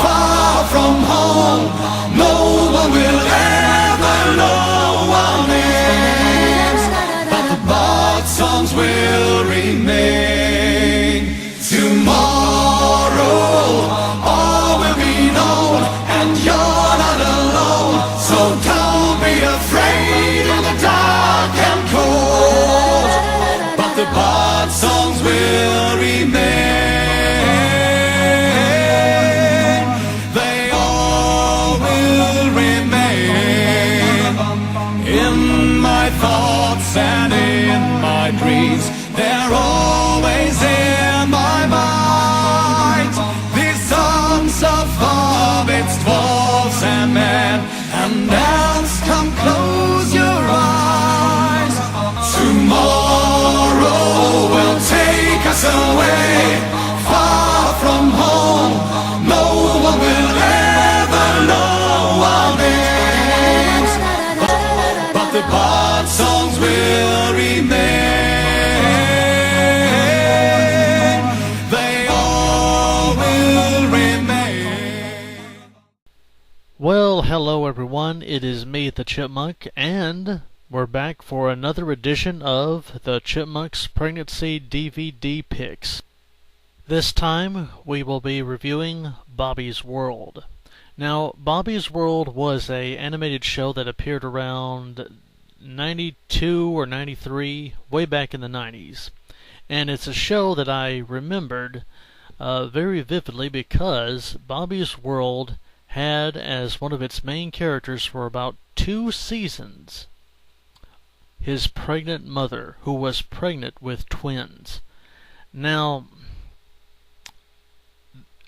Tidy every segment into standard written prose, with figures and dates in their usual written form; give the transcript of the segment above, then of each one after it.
Far from home, no one will ever know our names, but the bard songs will remain. Tomorrow all will be known, and you're not alone, so don't be afraid in the dark and cold, but the bard songs will remain. They all will remain in my thoughts and in my dreams. They're always in my mind. These songs of hobbits, dwarves and men and elves, come close your eyes. Tomorrow will take us away, far from home. No one will ever know our names, but the bard songs will remain. They all will remain. Well, hello everyone, it is me, the Chipmunk, and we're back for another edition of the Chipmunk's Pregnancy DVD Picks. This time, we will be reviewing Bobby's World. Now, Bobby's World was an animated show that appeared around 92 or 93, way back in the 90s. And it's a show that I remembered very vividly because Bobby's World had as one of its main characters for about 2 seasons his pregnant mother, who was pregnant with twins. Now,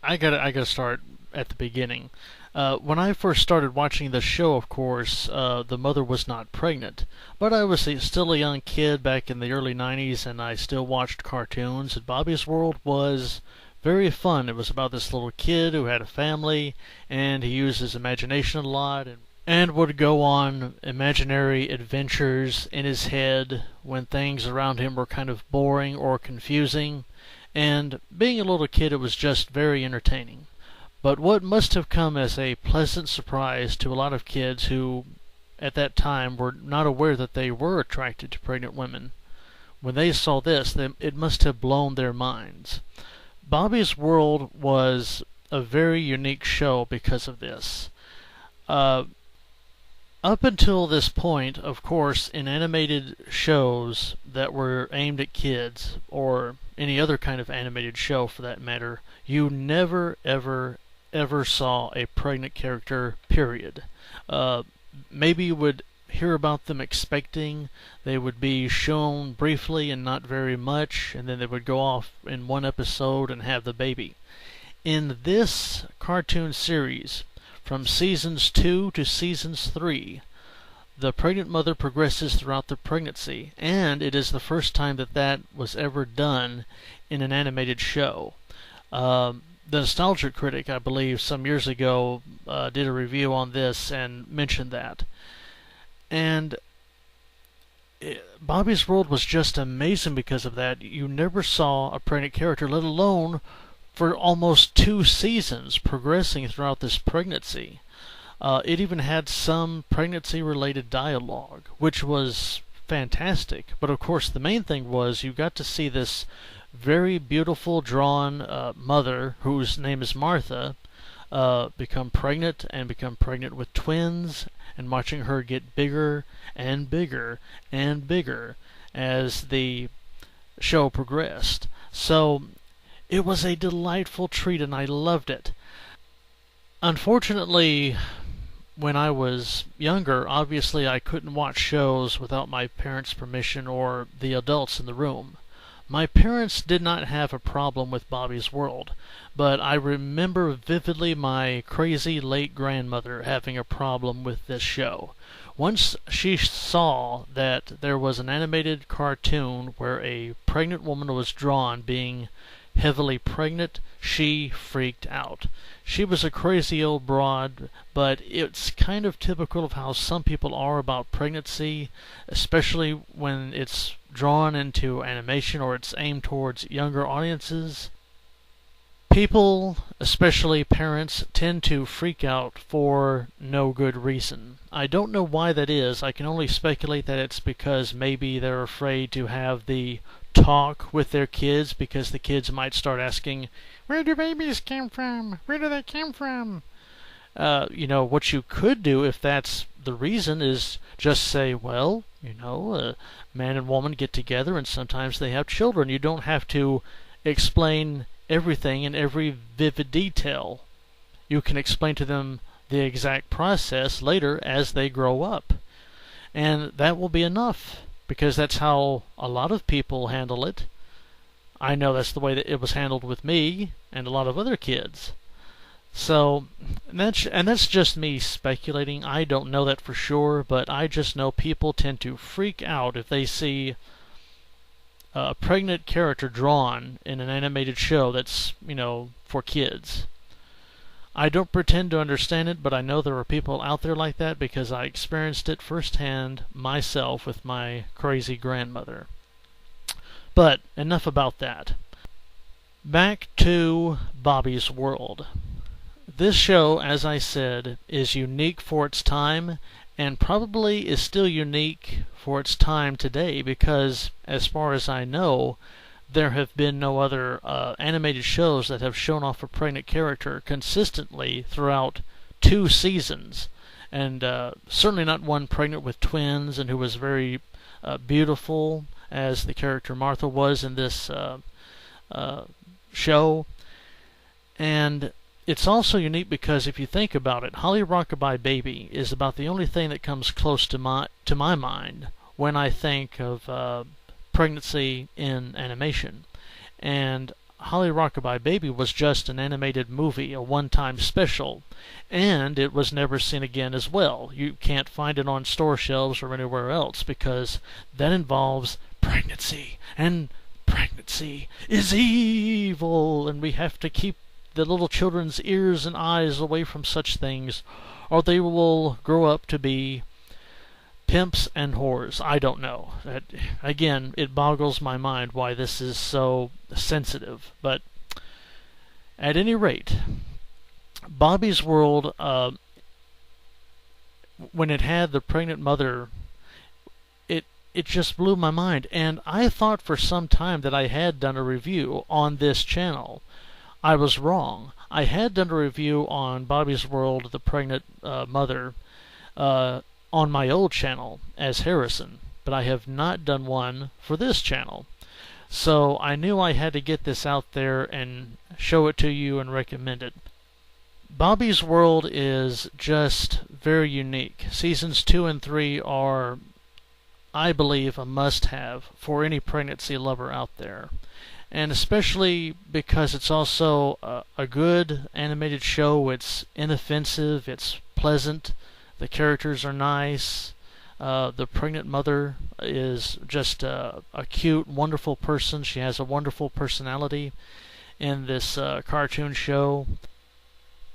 I gotta start at the beginning. When I first started watching the show, of course, the mother was not pregnant, but I was still a young kid back in the early 90s, and I still watched cartoons, and Bobby's World was very fun. It was about this little kid who had a family, and he used his imagination a lot, and would go on imaginary adventures in his head when things around him were kind of boring or confusing. And being a little kid, it was just very entertaining. But what must have come as a pleasant surprise to a lot of kids who, at that time, were not aware that they were attracted to pregnant women, when they saw this, it must have blown their minds. Bobby's World was a very unique show because of this. Up until this point, of course, in animated shows that were aimed at kids, or any other kind of animated show for that matter, you never, ever saw a pregnant character, period. Maybe you would hear about them expecting, they would be shown briefly and not very much, and then they would go off in one episode and have the baby. In this cartoon series, from seasons 2 to seasons 3, the pregnant mother progresses throughout the pregnancy, and it is the first time that was ever done in an animated show. The Nostalgia Critic, I believe, some years ago did a review on this and mentioned that. And Bobby's World was just amazing because of that. You never saw a pregnant character, let alone for almost 2 seasons progressing throughout this pregnancy. It even had some pregnancy-related dialogue, which was fantastic. But of course, the main thing was you got to see this very beautiful drawn mother, whose name is Martha, become pregnant with twins, and watching her get bigger and bigger and bigger as the show progressed. So it was a delightful treat, and I loved it. Unfortunately, when I was younger, obviously I couldn't watch shows without my parents' permission or the adults in the room. My parents did not have a problem with Bobby's World, but I remember vividly my crazy late grandmother having a problem with this show. Once she saw that there was an animated cartoon where a pregnant woman was drawn being heavily pregnant, she freaked out. She was a crazy old broad, but it's kind of typical of how some people are about pregnancy, especially when it's drawn into animation or it's aimed towards younger audiences. People, especially parents, tend to freak out for no good reason. I don't know why that is. I can only speculate that it's because maybe they're afraid to have the talk with their kids, because the kids might start asking, "Where do babies come from? Where do they come from?" What you could do if that's the reason is just say, well, a man and woman get together and sometimes they have children. You don't have to explain everything in every vivid detail. You can explain to them the exact process later as they grow up. And that will be enough, because that's how a lot of people handle it. I know that's the way that it was handled with me and a lot of other kids. So, that's just me speculating. I don't know that for sure, but I just know people tend to freak out if they see a pregnant character drawn in an animated show that's, for kids. I don't pretend to understand it, but I know there are people out there like that because I experienced it firsthand myself with my crazy grandmother. But enough about that. Back to Bobby's World. This show, as I said, is unique for its time, and probably is still unique for its time today, because, as far as I know, there have been no other animated shows that have shown off a pregnant character consistently throughout 2 seasons, and certainly not one pregnant with twins and who was very beautiful, as the character Martha was in this show. And it's also unique because if you think about it, Holly Rockabye Baby is about the only thing that comes close to my mind when I think of pregnancy in animation. And Holly Rockabye Baby was just an animated movie, a one-time special, and it was never seen again as well. You can't find it on store shelves or anywhere else because that involves pregnancy, and pregnancy is evil, and we have to keep the little children's ears and eyes away from such things, or they will grow up to be pimps and whores. I don't know. Again, it boggles my mind why this is so sensitive. But at any rate, Bobby's World, when it had the pregnant mother, it just blew my mind. And I thought for some time that I had done a review on this channel. I was wrong. I had done a review on Bobby's World, the pregnant mother, on my old channel as Harrison, but I have not done one for this channel. So I knew I had to get this out there and show it to you and recommend it. Bobby's World is just very unique. Seasons 2 and 3 are, I believe, a must-have for any pregnancy lover out there. And especially because it's also a good animated show. It's inoffensive, it's pleasant, the characters are nice, the pregnant mother is just a cute, wonderful person. She has a wonderful personality in this cartoon show.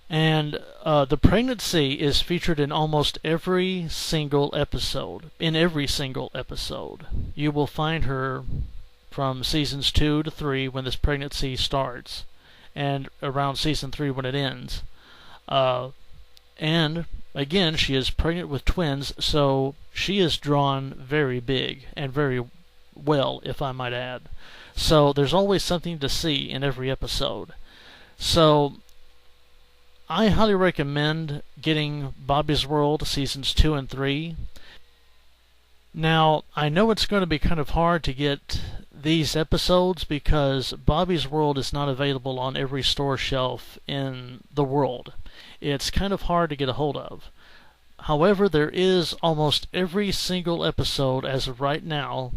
And the pregnancy is featured in almost every single episode. In every single episode, you will find her from seasons 2 to 3 when this pregnancy starts, and around season 3 when it ends. And again, she is pregnant with twins, so she is drawn very big and very well, if I might add. So there's always something to see in every episode. So I highly recommend getting Bobby's World seasons 2 and 3. Now, I know it's going to be kind of hard to get these episodes because Bobby's World is not available on every store shelf in the world. It's kind of hard to get a hold of. However, there is almost every single episode as of right now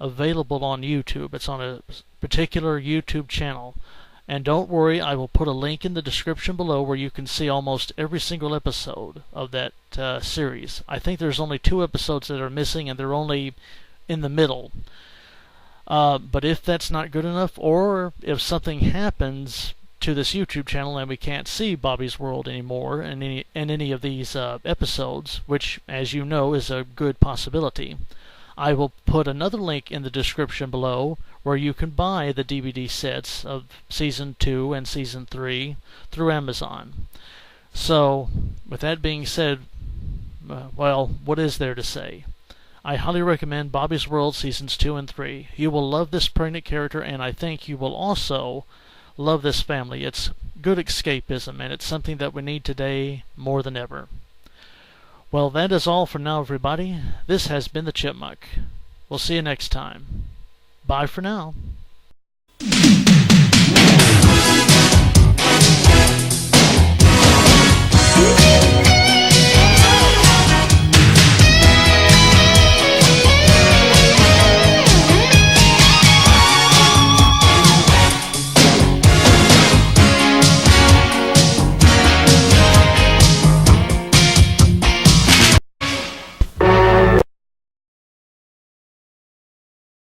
available on YouTube. It's on a particular YouTube channel. And don't worry, I will put a link in the description below where you can see almost every single episode of that series. I think there's only 2 episodes that are missing, and they're only in the middle. But if that's not good enough, or if something happens to this YouTube channel and we can't see Bobby's World anymore in any of these episodes, which, as you know, is a good possibility, I will put another link in the description below where you can buy the DVD sets of Season 2 and Season 3 through Amazon. So, with that being said, well, what is there to say? I highly recommend Bobby's World Seasons 2 and 3. You will love this pregnant character, and I think you will also love this family. It's good escapism, and it's something that we need today more than ever. Well, that is all for now, everybody. This has been the Chipmunk. We'll see you next time. Bye for now.